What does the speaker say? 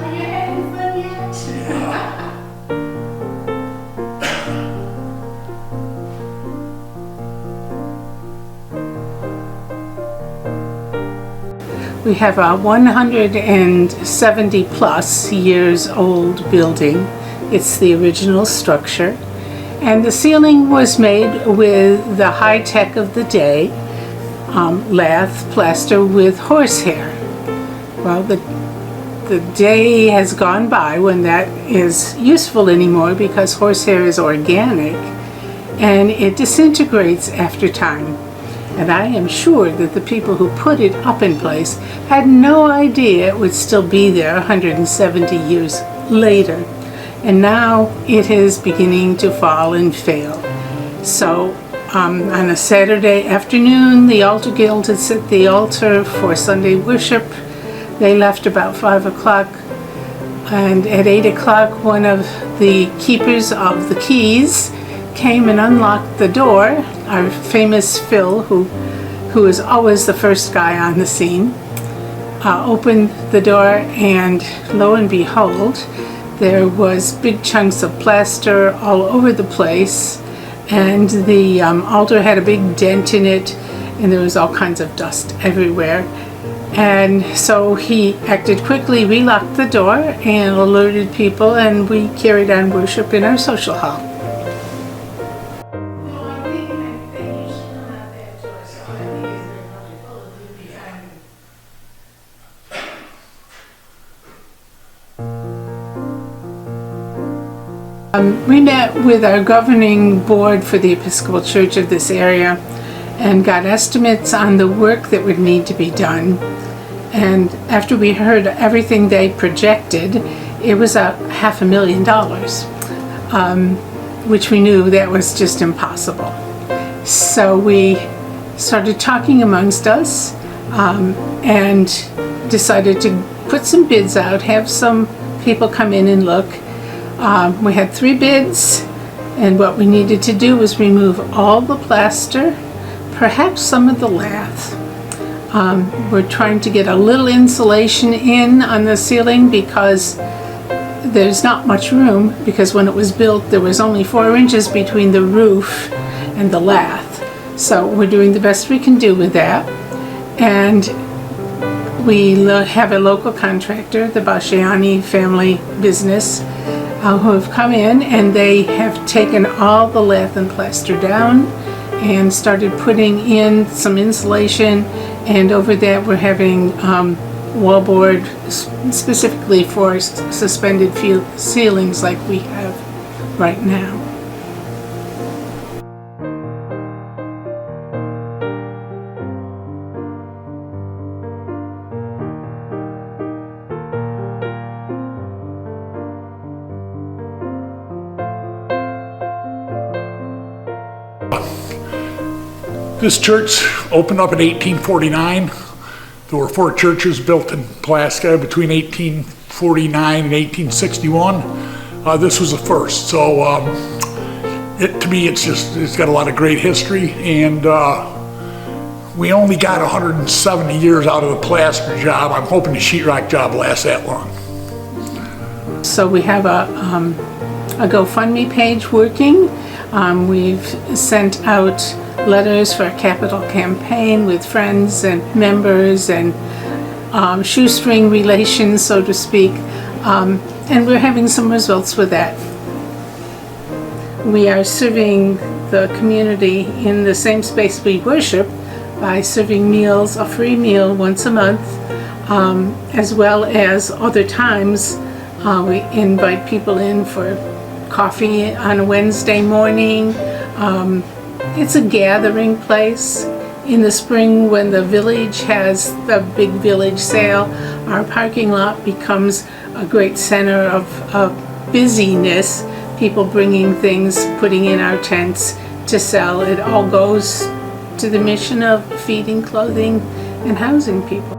Are you having fun yet? Yeah. We have a 170 plus years old building. It's the original structure. And the ceiling was made with the high tech of the day, lath plaster with horsehair. Well, the day has gone by when that is useful anymore because horsehair is organic and it disintegrates after time. And I am sure that the people who put it up in place had no idea it would still be there 170 years later. And now it is beginning to fall and fail. So on a Saturday afternoon, the altar guild had set the altar for Sunday worship. They left about 5 o'clock. And at 8 o'clock, one of the keepers of the keys came and unlocked the door. Our famous Phil, who is always the first guy on the scene, opened the door, and lo and behold, there was big chunks of plaster all over the place, and the altar had a big dent in it, and there was all kinds of dust everywhere. And so he acted quickly, relocked the door, and alerted people, and we carried on worship in our social hall. We met with our governing board for the Episcopal Church of this area and got estimates on the work that would need to be done. And after we heard everything they projected, it was $500,000, which we knew that was just impossible. So we started talking amongst us and decided to put some bids out, have some people come in and look. We had 3 bids, and what we needed to do was remove all the plaster, perhaps some of the lath. We're trying to get a little insulation in on the ceiling because there's not much room, because when it was built there was only 4 inches between the roof and the lath. So we're doing the best we can do with that. And we have a local contractor, the Basciani family business, who have come in, and they have taken all the lath and plaster down and started putting in some insulation, and over that we're having wallboard specifically for suspended ceilings like we have right now. This church opened up in 1849. There were 4 churches built in Pulaski between 1849 and 1861. This was the first. So to me, it's got a lot of great history, and we only got 170 years out of the plaster job. I'm hoping the sheetrock job lasts that long. So we have a GoFundMe page working. We've sent out letters for a capital campaign with friends and members and shoestring relations, so to speak, and we're having some results with that. We are serving the community in the same space we worship by serving meals, a free meal once a month, as well as other times we invite people in for coffee on a Wednesday morning. It's a gathering place. In the spring, when the village has the big village sale, our parking lot becomes a great center of busyness. People bringing things, putting in our tents to sell. It all goes to the mission of feeding, clothing, and housing people.